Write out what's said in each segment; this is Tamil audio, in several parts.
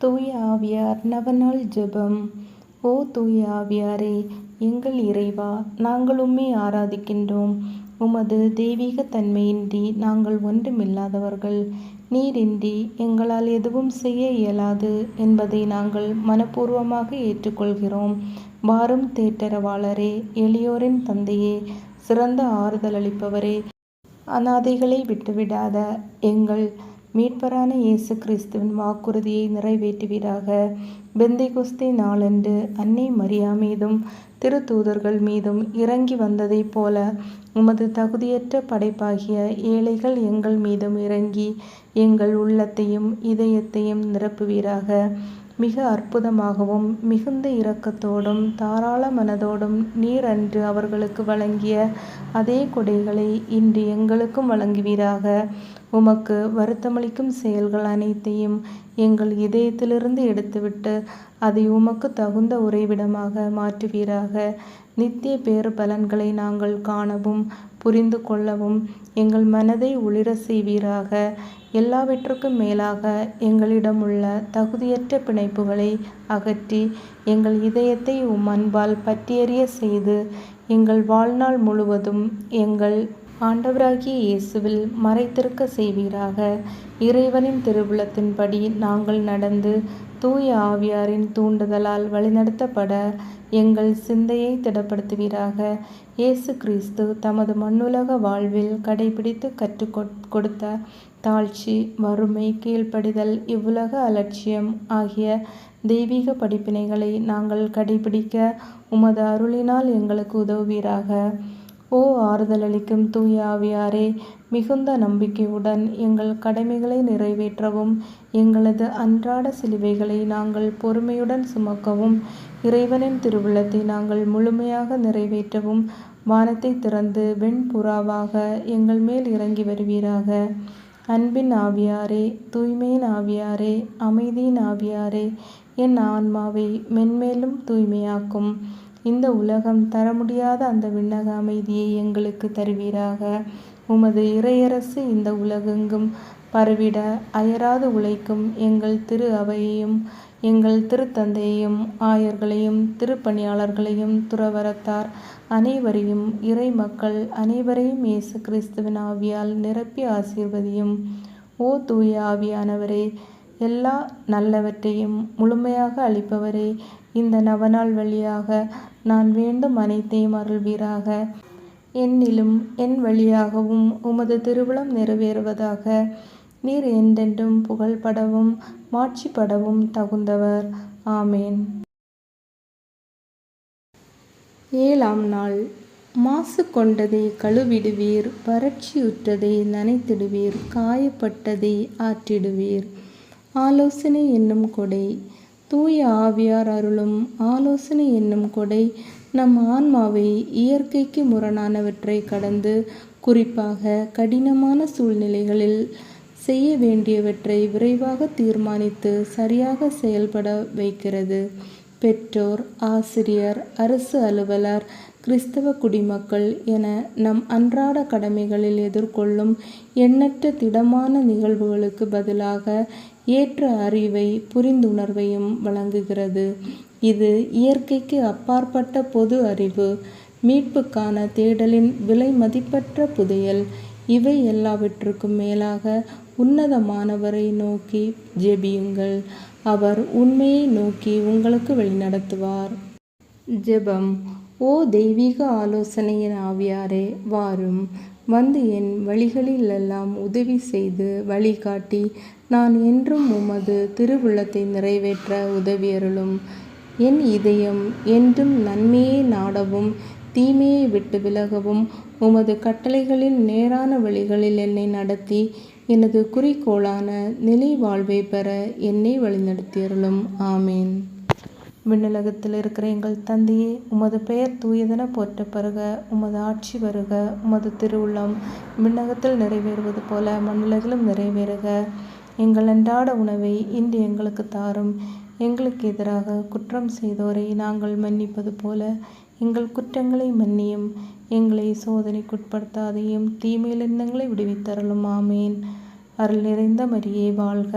தூய ஆவியார் நவநாள் ஜெபம். ஓ தூய ஆவியாரே, எங்கள் இறைவா, நாங்கள் உம்மை ஆராதிக்கின்றோம். உமது தெய்வீக தன்மையின்றி நாங்கள் ஒன்றுமில்லாதவர்கள். நீரின்றி எங்களால் எதுவும் செய்ய இயலாது என்பதை நாங்கள் மனப்பூர்வமாக ஏற்றுக்கொள்கிறோம். வாரும் தேற்றரவாளரே, எளியோரின் தந்தையே, சிறந்த ஆறுதல் அளிப்பவரே, அனாதைகளை விட்டுவிடாத எங்கள் மீட்பரான இயேசு கிறிஸ்துவின் வாக்குறுதியை நிறைவேற்றுவீராக. பெந்தைகொஸ்தே நாளன்று அன்னை மரியா மீதும் திருத்தூதர்கள் மீதும் இறங்கி வந்ததைப் போல உமது தகுதியற்ற படைப்பாகிய ஏழைகள் எங்கள் மீதும் இறங்கி எங்கள் உள்ளத்தையும் இதயத்தையும் நிரப்புவீராக. மிக அற்புதமாகவும் மிகுந்த இரக்கத்தோடும் தாராள மனதோடும் நீர் அன்று அவர்களுக்கு வழங்கிய அதே கொடைகளை இன்று எங்களுக்கும் வழங்குவீராக. உமக்கு வருத்தமளிக்கும் செயல்கள் அனைத்தையும் எங்கள் இதயத்திலிருந்து எடுத்துவிட்டு அதை உமக்கு தகுந்த உறைவிடமாக மாற்றுவீராக. நித்திய பேறு பலன்களை நாங்கள் காணவும் புரிந்து கொள்ளவும் எங்கள் மனதை ஒளிர செய்வீராக. எல்லாவற்றுக்கும் மேலாக எங்களிடம் உள்ள தகுதியற்ற பிணைப்புகளை அகற்றி எங்கள் இதயத்தை உம் அன்பால் பற்றியெரிய செய்து எங்கள் வாழ்நாள் முழுவதும் எங்கள் ஆண்டவராகிய இயேசுவில் மறைத்திருக்க செய்வீராக. இறைவனின் திருவுளத்தின்படி நாங்கள் நடந்து தூய ஆவியாரின் தூண்டுதலால் வழிநடத்தப்பட எங்கள் சிந்தையை திடப்படுத்துவீராக. இயேசு கிறிஸ்து தமது மண்ணுலக வாழ்வில் கடைபிடித்து கற்றுக் கொடுத்த தாழ்ச்சி, வறுமை, கீழ்ப்படிதல், இவ்வுலக அலட்சியம் ஆகிய தெய்வீக படிப்பினைகளை நாங்கள் கடைபிடிக்க உமது அருளினால் எங்களுக்கு உதவுவீராக. ஓ ஆறுதலளிக்கும் தூய ஆவியாரே, மிகுந்த நம்பிக்கையுடன் எங்கள் கடமைகளை நிறைவேற்றவும் எங்களது அன்றாட சிலுவைகளை நாங்கள் பொறுமையுடன் சுமக்கவும் இறைவனின் திருவுளத்தை நாங்கள் முழுமையாக நிறைவேற்றவும் வானத்தை திறந்து வெண்புறாவாக எங்கள் மேல் இறங்கி வருவீராக. அன்பின் ஆவியாரே, தூய்மையின் ஆவியாரே, அமைதியின் ஆவியாரே, என் ஆன்மாவை மென்மேலும் தூய்மையாக்கும். இந்த உலகம் தர முடியாத அந்த விண்ணக அமைதியை எங்களுக்கு தருவீராக. உமது இறையரசு இந்த உலகெங்கும் பரவிட அயராது உழைக்கும் எங்கள் திரு அவையையும் எங்கள் திருத்தந்தையையும் ஆயர்களையும் திருப்பணியாளர்களையும் துறவறத்தார் அனைவரையும் இறை மக்கள் அனைவரையும் இயேசு கிறிஸ்துவின் ஆவியால் நிரப்பி ஆசீர்வதியும். ஓ தூய ஆவியானவரே, எல்லா நல்லவற்றையும் முழுமையாக அளிப்பவரே, இந்த நவநாள் வழியாக நான் வேண்டும் அனைத்தையும் அருள்வீராக. என்னிலும் என் வழியாகவும் உமது திருவுளம் நிறைவேறுவதாக. நீர் என்றென்றும் புகழ்படவும் மாட்சிப்படவும் தகுந்தவர். ஆமேன். 7ஆம் நாள். மாசு கொண்டதை கழுவிடுவீர், வறட்சியுற்றதை நனைத்திடுவீர், காயப்பட்டதை ஆற்றிடுவீர். ஆலோசனை என்னும் கொடை. தூய ஆவியார் அருளும் ஆலோசனை என்னும் கொடை நம் ஆன்மாவை இயற்கைக்கு முரணானவற்றை கடந்து, குறிப்பாக கடினமான சூழ்நிலைகளில் செய்ய வேண்டியவற்றை விரைவாக தீர்மானித்து சரியாக செயல்பட வைக்கிறது. பெற்றோர், ஆசிரியர், அரசு அலுவலர், கிறிஸ்தவ குடிமக்கள் என நம் அன்றாட கடமைகளில் எதிர்கொள்ளும் எண்ணற்ற திடமான நிகழ்வுகளுக்கு பதிலாக ஏற்ற அறிவை, புரிந்துணர்வையும் வழங்குகிறது. இது இயற்கைக்கு அப்பாற்பட்ட பொது அறிவு, மீட்புக்கான தேடலின் விலை மதிப்பற்ற புதையல். இவை எல்லாவற்றுக்கும் மேலாக உன்னதமானவரை நோக்கி ஜெபியுங்கள். அவர் உண்மையை நோக்கி உங்களுக்கு வழிநடத்துவார். ஜெபம். ஓ தெய்வீக ஆலோசனையின் ஆவியாரே, வாரும். வந்து என் வழிகளிலெல்லாம் உதவி செய்து வழிகாட்டி நான் என்றும் உமது திருவுளத்தை நிறைவேற்ற உதவியருளும். என் இதயம் என்றும் நன்மையை நாடவும் தீமையை விட்டு விலகவும் உமது கட்டளைகளின் நேரான வழிகளில் என்னை நடத்தி எனது குறிக்கோளான நிலை வாழ்வை பெற என்னை வழிநடத்தியருளும். ஆமேன். விண்ணுலகத்தில் இருக்கிற எங்கள் தந்தையே, உமது பெயர் தூயதென போற்றப் பெறுக. உமது ஆட்சி வருக. உமது திருவுள்ளம் விண்ணகத்தில் நிறைவேறுவது போல மண்ணுலகிலும் நிறைவேறுக. எங்கள் அன்றாட உணவை இன்று எங்களுக்கு தாரும். எங்களுக்கு எதிராக குற்றம் செய்தோரை நாங்கள் மன்னிப்பது போல எங்கள் குற்றங்களை மன்னியும். எங்களை சோதனைக்குட்படுத்தாதையும் தீமையிலிருந்து எங்களை விடுவித்தருளும். ஆமேன். அருள் நிறைந்த மரியே வாழ்க.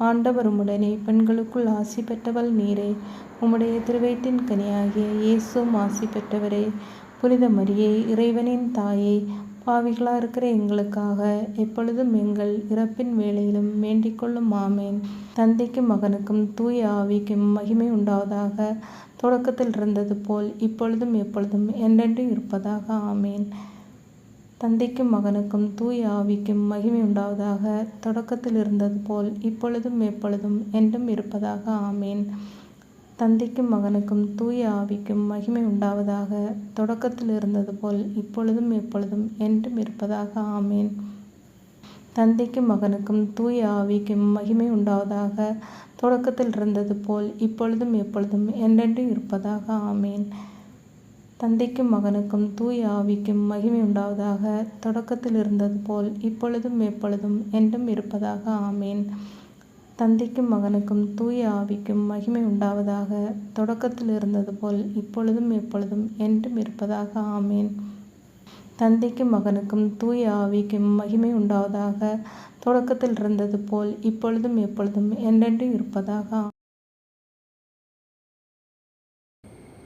ஆண்டவர் உம்முடனே, பெண்களுக்குள் ஆசி பெற்றவள் நீரே. உம்முடைய திருவயிற்றின் கனியாகிய இயேசுவும் ஆசி பெற்றவரே. புனித மரியே, இறைவனின் தாயே, பாவிகளா இருக்கிற எங்களுக்காக எப்பொழுதும் எங்கள் இறப்பின் வேளையிலும் வேண்டிக் கொள்ளும். ஆமேன். தந்தைக்கும் மகனுக்கும் தூய ஆவிக்கும் மகிமை உண்டாவதாக. தொடக்கத்தில் இருந்தது போல் இப்பொழுதும் எப்பொழுதும் என்றென்றும் இருப்பதாக. ஆமேன். தந்தைக்கும் மகனுக்கும் தூய ஆவிக்கும் மகிமை உண்டாவதாக. தொடக்கத்தில் இருந்தது போல் இப்பொழுதும் எப்பொழுதும் என்றும் இருப்பதாக. ஆமேன். தந்தைக்கும் மகனுக்கும் தூய ஆவிக்கும் மகிமை உண்டாவதாக. தொடக்கத்தில் இருந்தது போல் இப்பொழுதும் எப்பொழுதும் என்றும் இருப்பதாக. ஆமேன். தந்தைக்கும் மகனுக்கும் தூய ஆவிக்கும் மகிமை உண்டாவதாக. தொடக்கத்தில் இருந்தது போல் இப்பொழுதும் எப்பொழுதும் என்றென்றும் இருப்பதாக. ஆமேன். தந்தைக்கும் மகனுக்கும் தூய ஆவிக்கும் மகிமை உண்டாவதாக. தொடக்கத்தில் இருந்தது போல் இப்பொழுதும் எப்பொழுதும் என்றும் இருப்பதாக. ஆமேன். தந்தைக்கும் மகனுக்கும் தூய ஆவிக்கும் மகிமை உண்டாவதாக. தொடக்கத்தில் இருந்தது போல் இப்பொழுதும் எப்பொழுதும் என்றும் இருப்பதாக. ஆமேன். தந்தைக்கும் மகனுக்கும் தூய ஆவிக்கும் மகிமை உண்டாவதாக. தொடக்கத்தில் இருந்தது போல் இப்பொழுதும் எப்பொழுதும் என்றென்றும் இருப்பதாக.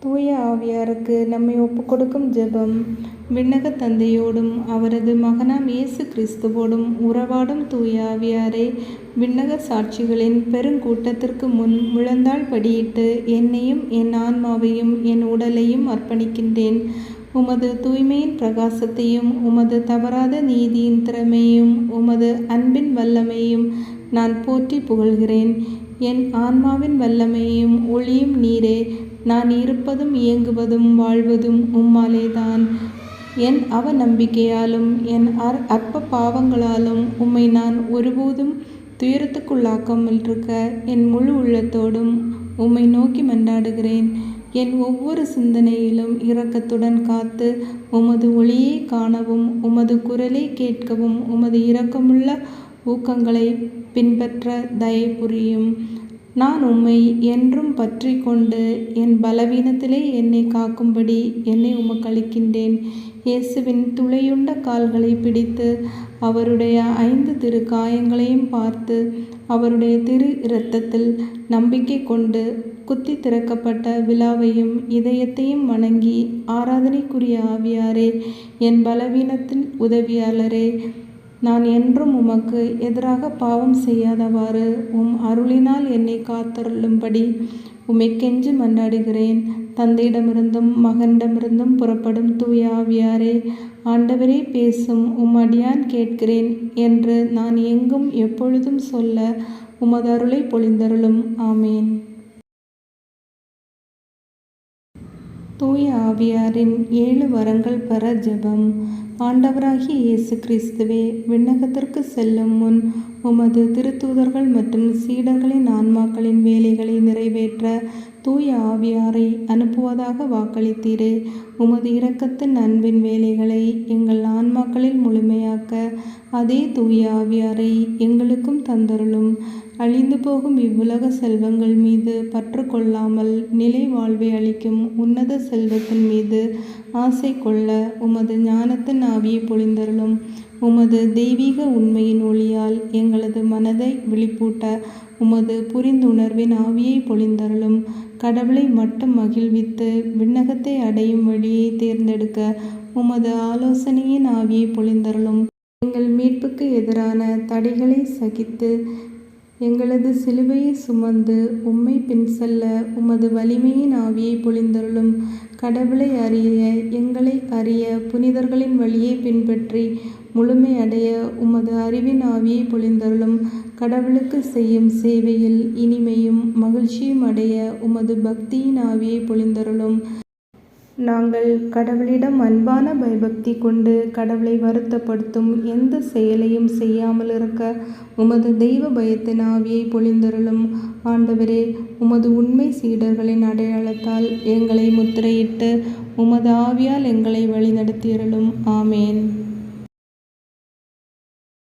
தூய ஆவியாருக்கு நம்மை ஒப்புக்கொடுக்கும் ஜெபம். விண்ணக தந்தையோடும் அவரது மகனாம் இயேசு கிறிஸ்துவோடும் உறவாடும் தூய ஆவியாரே, விண்ணக சாட்சிகளின் பெருங்கூட்டத்திற்கு முன் முழந்தாள் படியிட்டு என்னையும் என் ஆன்மாவையும் என் உடலையும் அர்ப்பணிக்கின்றேன். உமது தூய்மையின் பிரகாசத்தையும் உமது தவறாத நீதியின் திறமையும் உமது அன்பின் வல்லமையும் நான் போற்றி புகழ்கிறேன். என் ஆன்மாவின் வல்லமையும் ஒளியும் நீரே. நான் இருப்பதும் இயங்குவதும் வாழ்வதும் உம்மாலேதான். என் அவநம்பிக்கையாலும் என் அற்ப பாவங்களாலும் உம்மை நான் ஒருபோதும் துயரத்துக்குள்ளாக்காமல் இருக்க என் முழு உள்ளத்தோடும் உம்மை நோக்கி மன்றாடுகிறேன். என் ஒவ்வொரு சிந்தனையிலும் இரக்கத்துடன் காத்து உமது ஒளியை காணவும் உமது குரலை கேட்கவும் உமது இரக்கமுள்ள ஊக்கங்களை பின்பற்ற தயை புரியும். நான் உம்மை என்றும் பற்றி கொண்டு என் பலவீனத்திலே என்னை காக்கும்படி என்னை உமக்களிக்கின்றேன். இயேசுவின் துளையுண்ட கால்களை பிடித்து அவருடைய 5 திரு காயங்களையும் பார்த்து அவருடைய திரு இரத்தத்தில் நம்பிக்கை கொண்டு குத்தி திறக்கப்பட்ட விழாவையும் இதயத்தையும் வணங்கி ஆராதனைக்குரிய ஆவியாரே, என் பலவீனத்தின் உதவியாளரே, நான் என்றும் உமக்கு எதிராக பாவம் செய்யாதவாறு உம் அருளினால் என்னை காத்தருளும்படி உம்மை கெஞ்சி மன்றாடுகிறேன். தந்தையிடமிருந்தும் மகனிடமிருந்தும் புறப்படும் தூய ஆவியாரே, ஆண்டவரே பேசும் உம் அடியான் கேட்கிறேன் என்று நான் எங்கும் எப்பொழுதும் சொல்ல உமது அருளை பொழிந்தருளும். ஆமேன். தூய ஆவியாரின் 7 வரங்கள் பெற ஜெபம். ஆண்டவராகிய இயேசு கிறிஸ்துவே, விண்ணகத்திற்கு செல்லும் முன் உமது திருத்தூதர்கள் மற்றும் சீடர்களின் ஆன்மாக்களின் வேலைகளை நிறைவேற்ற தூய ஆவியாரை அனுப்புவதாக வாக்களித்தீரே. உமது இரக்கத்தின் அன்பின் வேலைகளை எங்கள் ஆன்மாக்களில் முழுமையாக்க அதே தூய ஆவியாரை எங்களுக்கும் தந்தருளும். அழிந்து போகும் இவ்வுலக செல்வங்கள் மீது பற்று கொள்ளாமல் நிலை வாழ்வை அளிக்கும் உன்னத செல்வத்தின் மீது ஆசை கொள்ள உமது ஞானத்தின் ஆவியை பொழிந்தருளும். உமது தெய்வீக உண்மையின் ஒளியால் எங்களது மனதை விழிப்பூட்ட உமது புரிந்துணர்வின் ஆவியை பொழிந்தருளும். கடவுளை மட்டும் மகிழ்வித்து விண்ணகத்தை அடையும் வழியை தேர்ந்தெடுக்க உமது ஆலோசனையின் ஆவியை பொழிந்தருளும். எங்கள் மீட்புக்கு எதிரான தடைகளை சகித்து எங்களது சிலுவையை சுமந்து உம்மை பின் செல்ல உமது வலிமையின் ஆவியை பொழிந்தருளும். கடவுளை அறிய எங்களை அறிய புனிதர்களின் வழியை பின்பற்றி முழுமை அடைய உமது அறிவின் ஆவியை பொழிந்தருளும். கடவுளுக்கு செய்யும் சேவையில் இனிமையும் மகிழ்ச்சியும் அடைய உமது பக்தியின் ஆவியை பொழிந்தருளும். நாங்கள் கடவுளிடம் அன்பான பயபக்தி கொண்டு கடவுளை வருத்தப்படுத்தும் எந்த செயலையும் செய்யாமல் இருக்க உமது தெய்வ பயத்தின் ஆவியை பொழிந்தருளும். ஆண்டவரே, உமது உண்மை சீடர்களின் அடையாளத்தால் எங்களை முத்திரையிட்டு உமது ஆவியால் எங்களை வழிநடத்தியருளும். ஆமேன்.